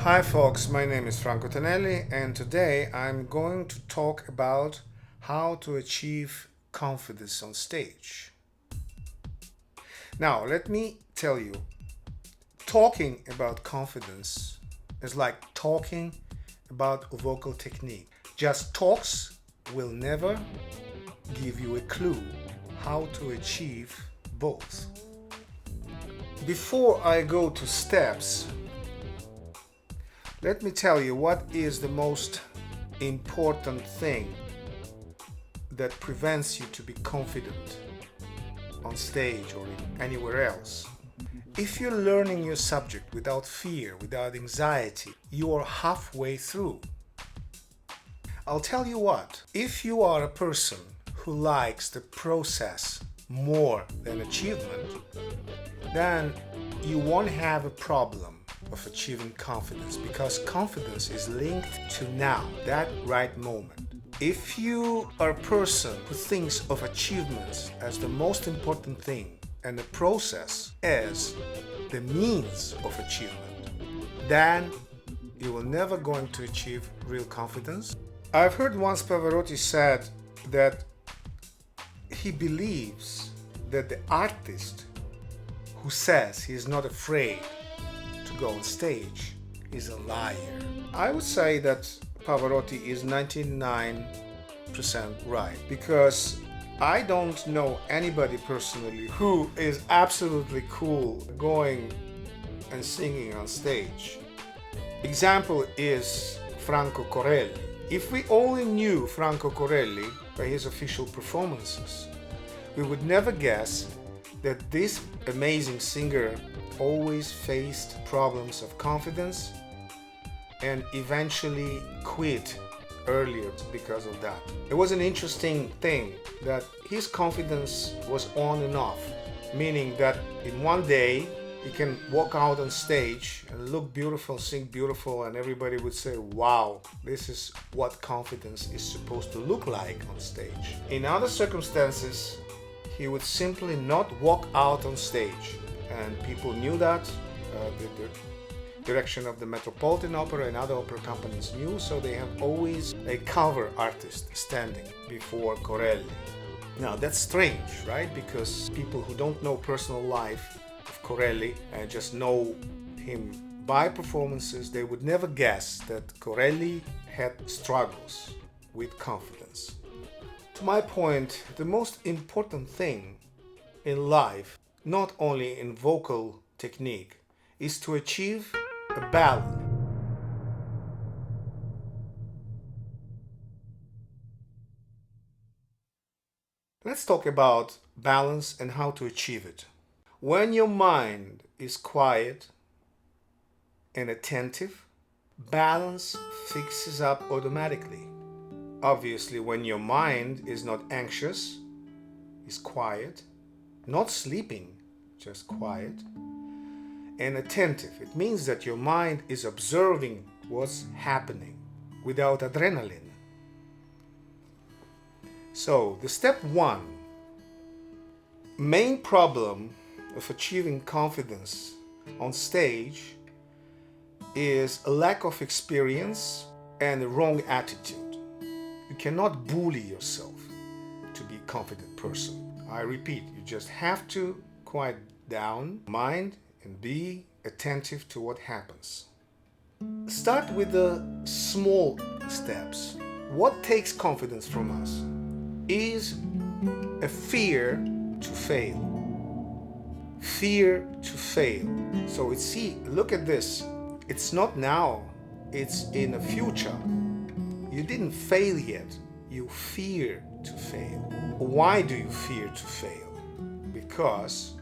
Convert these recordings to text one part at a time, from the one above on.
Hi folks, my name is Franco Tonelli and today I'm going to talk about how to achieve confidence on stage. Now, let me tell you, talking about confidence is like talking about vocal technique. Just talks will never give you a clue how to achieve both. Before I go to steps, let me tell you what is the most important thing that prevents you to be confident on stage or anywhere else. If you're learning your subject without fear, without anxiety, you are halfway through. I'll tell you what, if you are a person who likes the process more than achievement, then you won't have a problem of achieving confidence, because confidence is linked to now, that right moment. If you are a person who thinks of achievements as the most important thing and the process as the means of achievement, then you will never going to achieve real confidence. I've heard once Pavarotti said that he believes that the artist who says he is not afraid to go on stage is a liar. I would say that Pavarotti is 99% right, because I don't know anybody personally who is absolutely cool going and singing on stage. Example is Franco Corelli. If we only knew Franco Corelli by his official performances, we would never guess that this amazing singer always faced problems of confidence and eventually quit earlier because of that. It was an interesting thing that his confidence was on and off, meaning that in one day he can walk out on stage and look beautiful, sing beautiful, and everybody would say, wow, this is what confidence is supposed to look like on stage. In other circumstances, he would simply not walk out on stage, and people knew that. The direction of the Metropolitan Opera and other opera companies knew, so they have always a cover artist standing before Corelli. Now that's strange, right? Because people who don't know personal life of Corelli and just know him by performances, they would never guess that Corelli had struggles with confidence. To my point, the most important thing in life, not only in vocal technique, is to achieve a balance. Let's talk about balance and how to achieve it. When your mind is quiet and attentive, balance fixes up automatically. Obviously, when your mind is not anxious, is quiet, not sleeping, just quiet, and attentive, it means that your mind is observing what's happening without adrenaline. So, the step one, main problem of achieving confidence on stage is a lack of experience and a wrong attitude. You cannot bully yourself to be a confident person. I repeat, you just have to quiet down mind and be attentive to what happens. Start with the small steps. What takes confidence from us is a fear to fail. Fear to fail. So look at this. It's not now, it's in the future. You didn't fail yet. You fear to fail. Why do you fear to fail? Because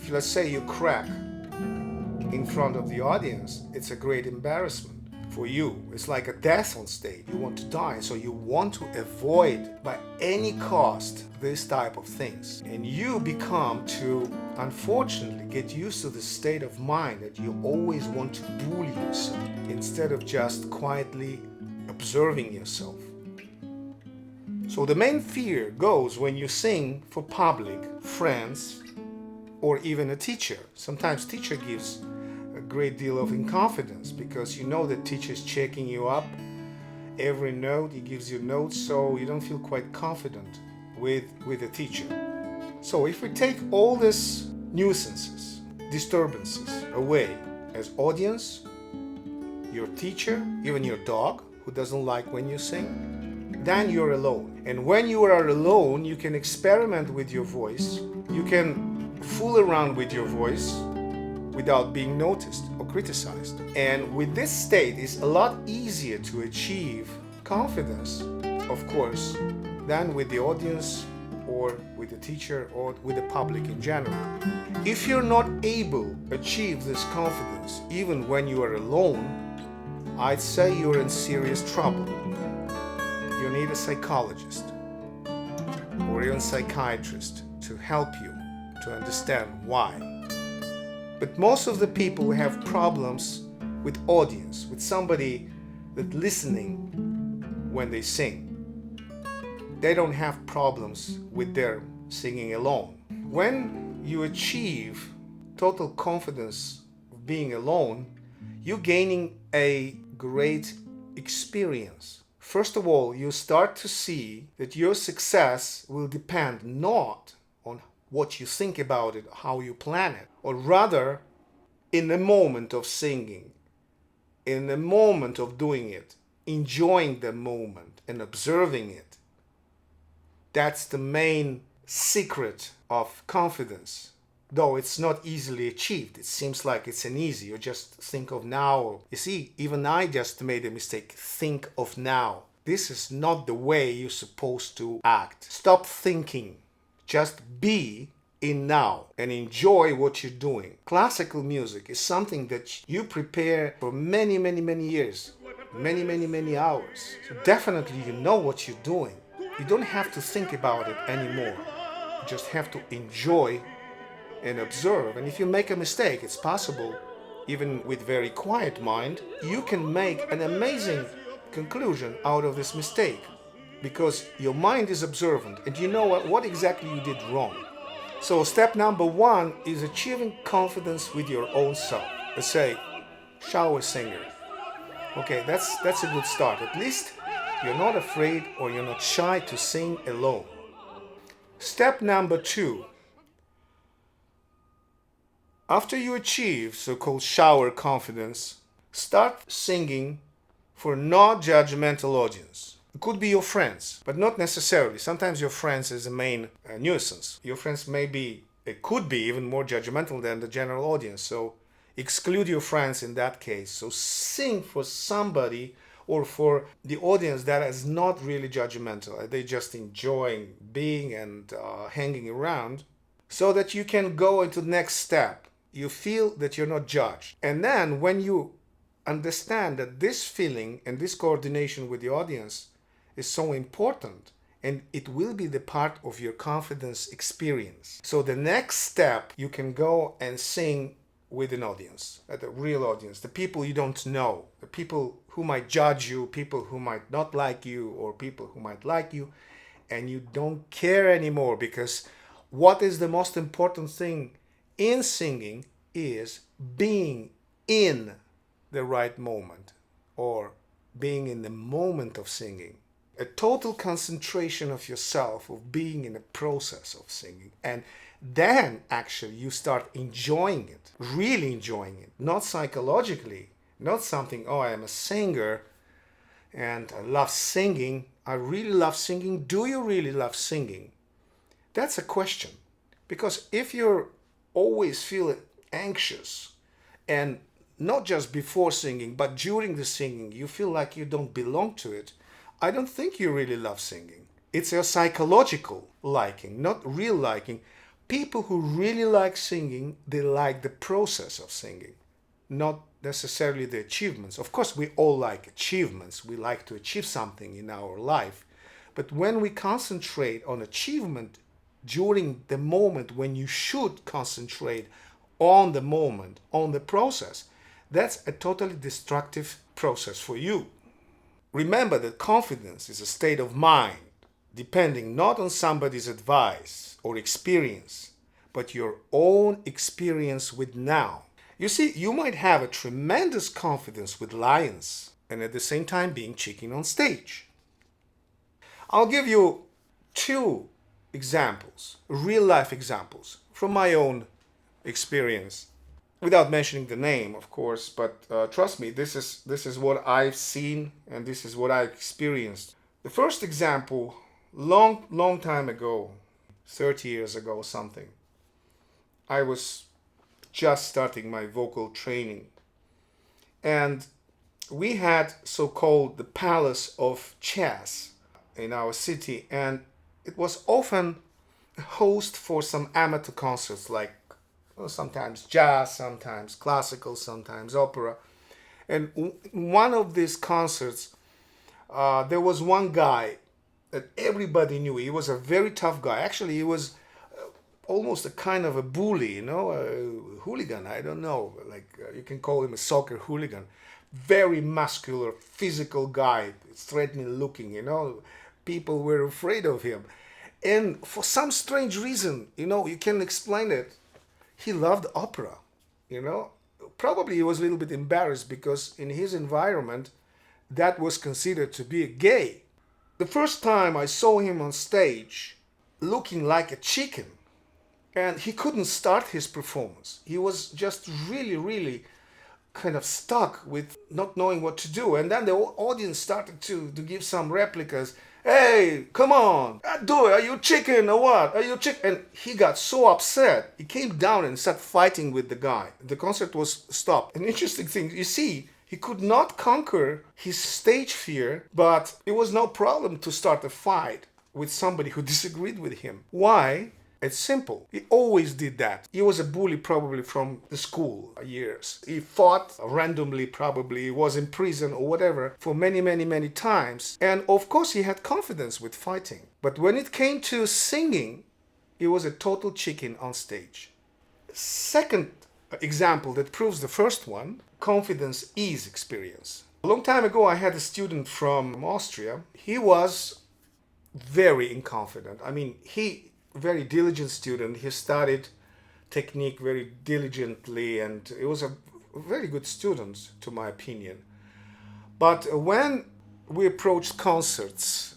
if let's say you crack in front of the audience, it's a great embarrassment for you. It's like a death on stage. You want to die, so you want to avoid by any cost this type of things. And you become to, unfortunately, get used to the state of mind that you always want to bully yourself instead of just quietly observing yourself. So the main fear goes when you sing for public, friends, or even a teacher. Sometimes teacher gives great deal of confidence because you know the teacher is checking you up. Every note, he gives you notes, so you don't feel quite confident with the teacher. So if we take all these nuisances, disturbances away as audience, your teacher, even your dog who doesn't like when you sing, then you're alone. And when you are alone, you can experiment with your voice. You can fool around with your voice without being noticed or criticized. And with this state, it's a lot easier to achieve confidence, of course, than with the audience or with the teacher or with the public in general. If you're not able to achieve this confidence even when you are alone, I'd say you're in serious trouble. You need a psychologist or even psychiatrist to help you to understand why. But most of the people who have problems with audience, with somebody that's listening when they sing, they don't have problems with their singing alone. When you achieve total confidence of being alone, you're gaining a great experience. First of all, you start to see that your success will depend not on what you think about it, how you plan it, or rather in the moment of singing, in the moment of doing it, enjoying the moment and observing it. That's the main secret of confidence. Though it's not easily achieved. It seems like it's an easy, you just think of now. You see, even I just made a mistake. Think of now. This is not the way you're supposed to act. Stop thinking. Just be in now and enjoy what you're doing. Classical music is something that you prepare for many years. Many hours. So definitely you know what you're doing. You don't have to think about it anymore. You just have to enjoy and observe. And if you make a mistake, it's possible, even with very quiet mind, you can make an amazing conclusion out of this mistake because your mind is observant and you know what exactly you did wrong. So step number 1 is achieving confidence with your own self. Let's say, shower singer. Okay, that's a good start. At least you're not afraid or you're not shy to sing alone. Step number 2. After you achieve so-called shower confidence, start singing for non-judgmental audience. It could be your friends, but not necessarily. Sometimes your friends is the main nuisance. Your friends could be even more judgmental than the general audience. So exclude your friends in that case. So sing for somebody or for the audience that is not really judgmental. They just enjoying being and hanging around so that you can go into the next step. You feel that you're not judged. And then when you understand that this feeling and this coordination with the audience is so important and it will be the part of your confidence experience. So the next step, you can go and sing with an audience, at a real audience, the people you don't know, the people who might judge you, people who might not like you, or people who might like you, and you don't care anymore, because what is the most important thing in singing is being in the right moment, or being in the moment of singing. A total concentration of yourself, of being in the process of singing. And then actually you start enjoying it, really enjoying it, not psychologically, not something, oh, I am a singer and I love singing. I really love singing. Do you really love singing? That's a question. Because if you're always feeling anxious, and not just before singing, but during the singing, you feel like you don't belong to it, I don't think you really love singing. It's a psychological liking, not real liking. People who really like singing, they like the process of singing, not necessarily the achievements. Of course, we all like achievements. We like to achieve something in our life. But when we concentrate on achievement during the moment when you should concentrate on the moment, on the process, that's a totally destructive process for you. Remember that confidence is a state of mind, depending not on somebody's advice or experience, but your own experience with now. You see, you might have a tremendous confidence with lions and at the same time being chicken on stage. I'll give you two examples, real life examples from my own experience, without mentioning the name, of course. But trust me, this is what I've seen and this is what I experienced. The first example, long time ago, 30 years ago or something, I was just starting my vocal training, and we had so-called the Palace of Chess in our city, and it was often a host for some amateur concerts, like sometimes jazz, sometimes classical, sometimes opera. And one of these concerts, there was one guy that everybody knew. He was a very tough guy. Actually, he was almost a kind of a bully, a hooligan. I don't know, like you can call him a soccer hooligan. Very muscular, physical guy, threatening looking. People were afraid of him, and for some strange reason, you can explain it. He loved opera. Probably he was a little bit embarrassed because in his environment, that was considered to be gay. The first time I saw him on stage, looking like a chicken, and he couldn't start his performance. He was just really, really kind of stuck with not knowing what to do. And then the audience started to give some replicas. Hey, come on, do it. Are you chicken or what? Are you chicken? And he got so upset. He came down and started fighting with the guy. The concert was stopped. An interesting thing, you see, he could not conquer his stage fear, but it was no problem to start a fight with somebody who disagreed with him. Why? It's simple. He always did that. He was a bully probably from the school years. He fought randomly probably. He was in prison or whatever for many, many, many times. And of course he had confidence with fighting. But when it came to singing, he was a total chicken on stage. Second example that proves the first one, confidence is experience. A long time ago I had a student from Austria. He was very inconfident. Very diligent student. He studied technique very diligently, and he was a very good student, to my opinion. But when we approached concerts,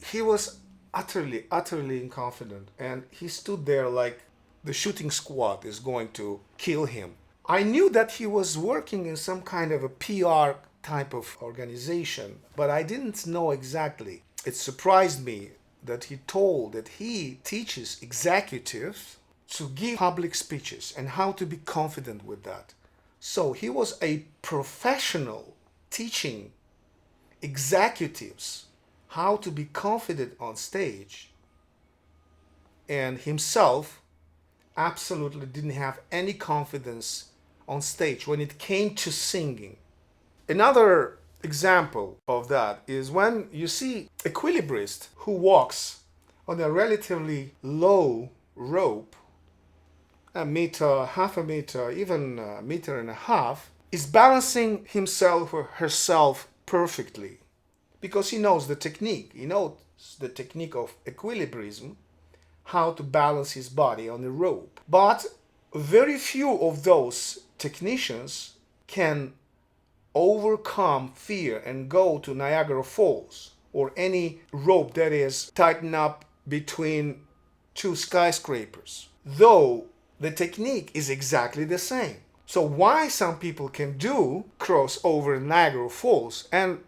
he was utterly, utterly inconfident, and he stood there like the shooting squad is going to kill him. I knew that he was working in some kind of a PR type of organization, but I didn't know exactly. It surprised me that he told that he teaches executives to give public speeches and how to be confident with that. So he was a professional teaching executives how to be confident on stage, and himself absolutely didn't have any confidence on stage when it came to singing. Another example of that is when you see equilibrist who walks on a relatively low rope, a meter, half a meter, even a meter and a half, is balancing himself or herself perfectly because he knows the technique. He knows the technique of equilibrism, how to balance his body on the rope. But very few of those technicians can overcome fear and go to Niagara Falls or any rope that is tightened up between two skyscrapers, though the technique is exactly the same. So why some people can do cross over Niagara Falls, and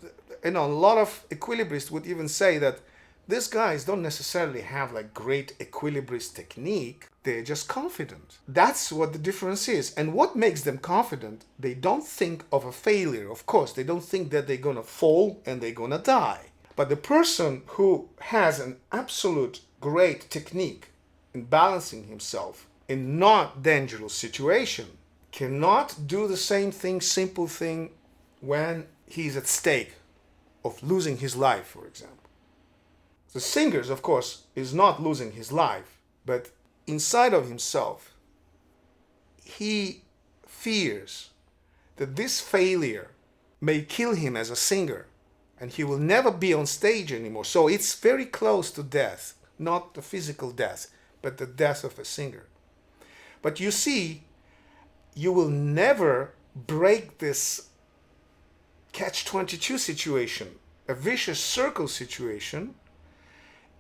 a lot of equilibrists would even say that these guys don't necessarily have like great equilibrist technique. They're just confident. That's what the difference is. And what makes them confident? They don't think of a failure. Of course, they don't think that they're gonna fall and they're gonna die. But the person who has an absolute great technique in balancing himself in not dangerous situation cannot do the same thing, simple thing, when he's at stake of losing his life, for example. The singer, of course, is not losing his life, but inside of himself, he fears that this failure may kill him as a singer, and he will never be on stage anymore. So it's very close to death, not the physical death, but the death of a singer. But you see, you will never break this catch-22 situation, a vicious circle situation,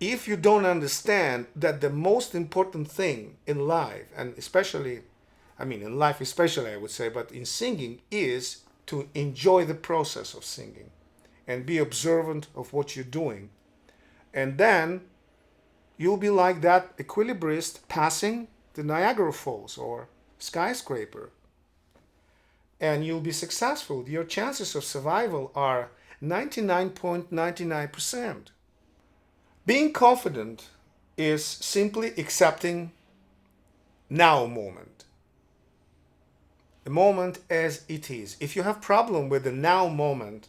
if you don't understand that the most important thing in life, and especially, I mean, in life especially, I would say, but in singing, is to enjoy the process of singing and be observant of what you're doing. And then you'll be like that equilibrist passing the Niagara Falls or skyscraper. And you'll be successful. Your chances of survival are 99.99%. Being confident is simply accepting now moment. The moment as it is. If you have problem with the now moment,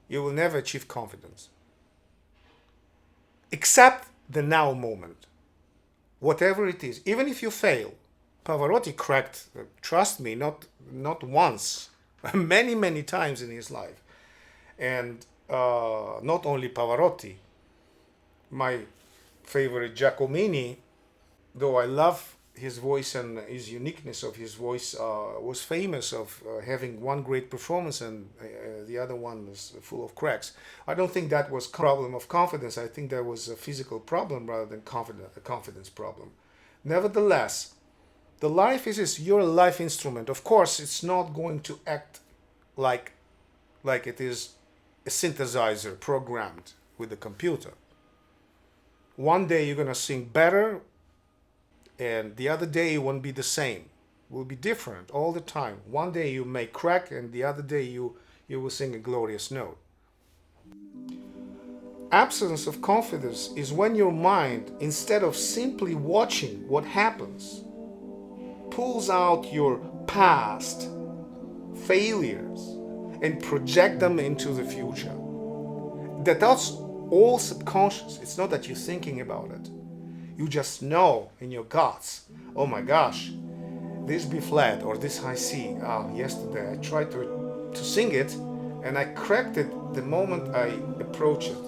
you will never achieve confidence. Accept the now moment, whatever it is, even if you fail. Pavarotti cracked, trust me, not once, many times in his life. And not only Pavarotti, my favorite Giacomini, though I love his voice and his uniqueness of his voice, was famous of having one great performance and the other one was full of cracks. I don't think that was a problem of confidence. I think that was a physical problem rather than a confidence problem. Nevertheless, the life is you're a life instrument. Of course, it's not going to act like it is a synthesizer programmed with a computer. One day you're going to sing better, and the other day it won't be the same. It will be different all the time. One day you may crack, and the other day you will sing a glorious note. Absence of confidence is when your mind, instead of simply watching what happens, pulls out your past failures and project them into the future. That's all subconscious. It's not that you're thinking about it. You just know in your guts, oh my gosh, this B flat or this high C, yesterday I tried to sing it and I cracked it the moment I approach it.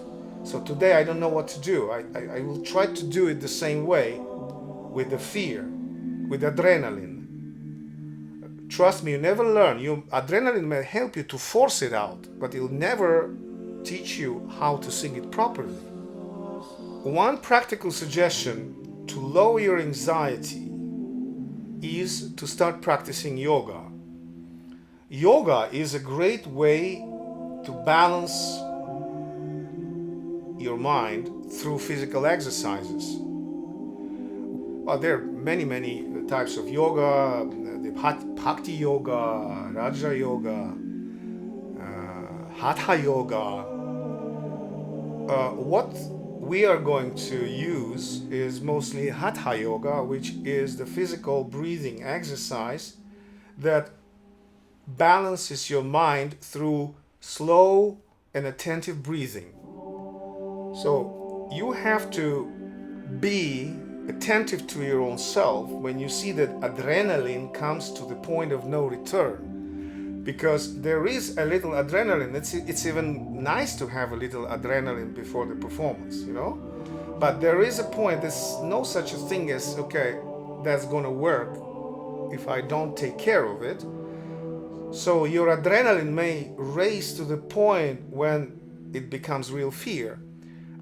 So today I don't know what to do. I will try to do it the same way with the fear, with adrenaline. Trust me, you never learn. Adrenaline may help you to force it out, but it'll never teach you how to sing it properly. One practical suggestion to lower your anxiety is to start practicing yoga. Yoga is a great way to balance your mind through physical exercises. Well, there are many types of yoga, the Bhakti yoga, Raja yoga, Hatha yoga. What we are going to use is mostly Hatha yoga, which is the physical breathing exercise that balances your mind through slow and attentive breathing. So you have to be attentive to your own self when you see that adrenaline comes to the point of no return. Because there is a little adrenaline. It's even nice to have a little adrenaline before the performance, you know? But there is a point, there's no such a thing as, okay, that's gonna work if I don't take care of it. So your adrenaline may raise to the point when it becomes real fear.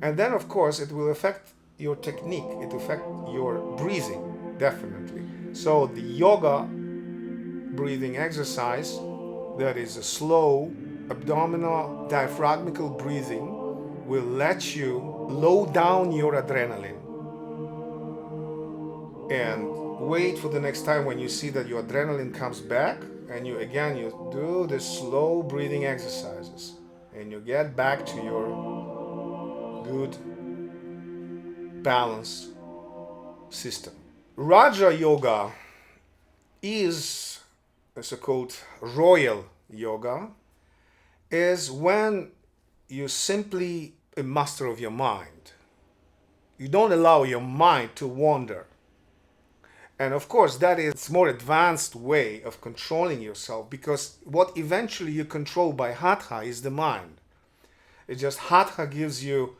And then, of course, it will affect your technique. It will affect your breathing, definitely. So the yoga breathing exercise, that is a slow abdominal diaphragmatic breathing, will let you low down your adrenaline and wait for the next time when you see that your adrenaline comes back, and you do the slow breathing exercises and you get back to your good balanced system. Raja yoga is a so-called royal yoga, is when you're simply a master of your mind. You don't allow your mind to wander. And of course, that is a more advanced way of controlling yourself, because what eventually you control by Hatha is the mind. It's just Hatha gives you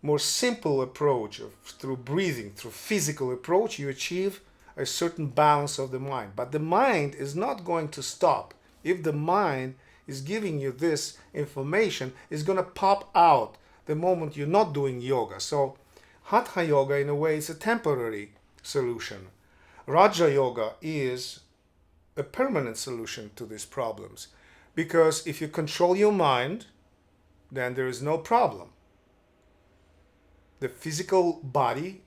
more simple approach through breathing, through physical approach, you achieve a certain balance of the mind. But the mind is not going to stop. If the mind is giving you this information, it's going to pop out the moment you're not doing yoga. So Hatha Yoga, in a way, is a temporary solution. Raja Yoga is a permanent solution to these problems. Because if you control your mind, then there is no problem. The physical body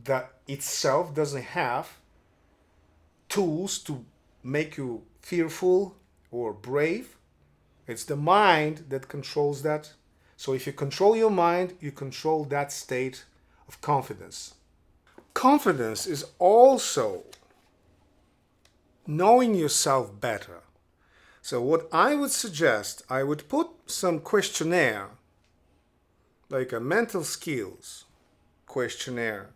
that itself doesn't have tools to make you fearful or brave. It's the mind that controls that. So if you control your mind, you control that state of confidence. Confidence is also knowing yourself better. So what I would suggest, I would put some questionnaire, like a mental skills questionnaire,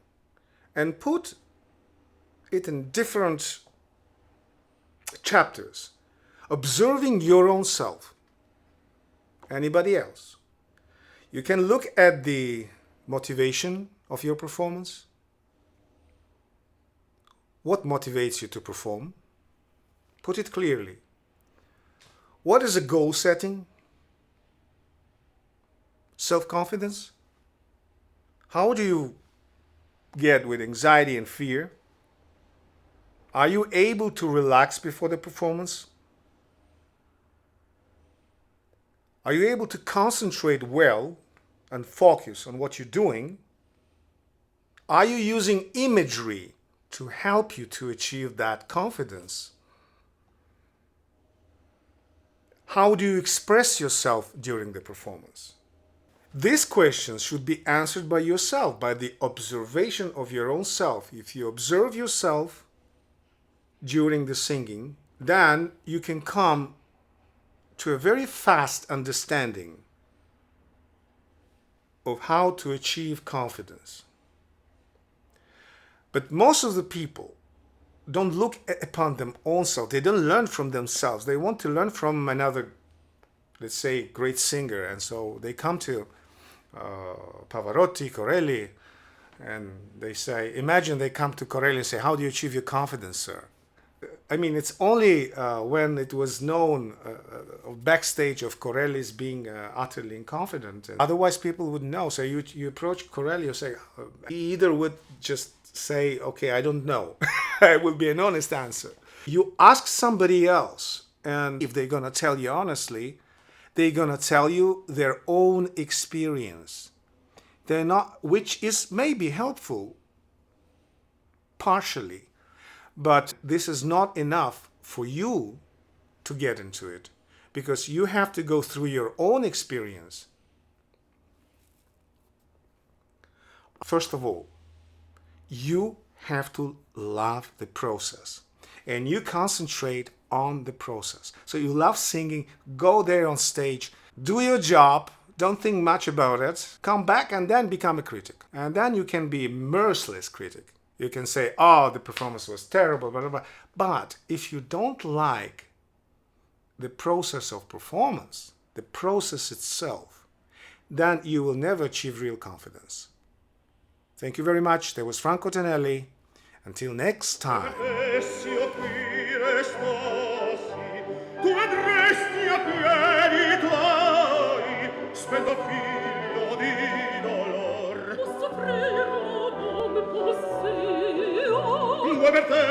and put it in different chapters. Observing your own self. Anybody else? You can look at the motivation of your performance. What motivates you to perform? Put it clearly. What is a goal setting? Self-confidence? How do you get with anxiety and fear? Are you able to relax before the performance? Are you able to concentrate well and focus on what you're doing? Are you using imagery to help you to achieve that confidence? How do you express yourself during the performance? These questions should be answered by yourself, by the observation of your own self. If you observe yourself during the singing, then you can come to a very fast understanding of how to achieve confidence. But most of the people don't look upon their own self. They don't learn from themselves. They want to learn from another, let's say, great singer. And so they come to Pavarotti, Corelli, and they say, imagine they come to Corelli and say, how do you achieve your confidence, sir? I mean, it's only when it was known backstage of Corelli's being utterly inconfident. Otherwise, people would know. So you approach Corelli, you say, he either would just say, okay, I don't know. It will be an honest answer. You ask somebody else, and if they're going to tell you honestly, they're going to tell you their own experience. They're not, which is maybe helpful, partially. But this is not enough for you to get into it, because you have to go through your own experience. First of all, you have to love the process, and you concentrate on the process. So you love singing, go there on stage, do your job, don't think much about it, come back and then become a critic. And then you can be a merciless critic. You can say, oh, the performance was terrible, blah, blah, blah. But if you don't like the process of performance, the process itself, then you will never achieve real confidence. Thank you very much. That was Franco Tonelli. Until next time. Per te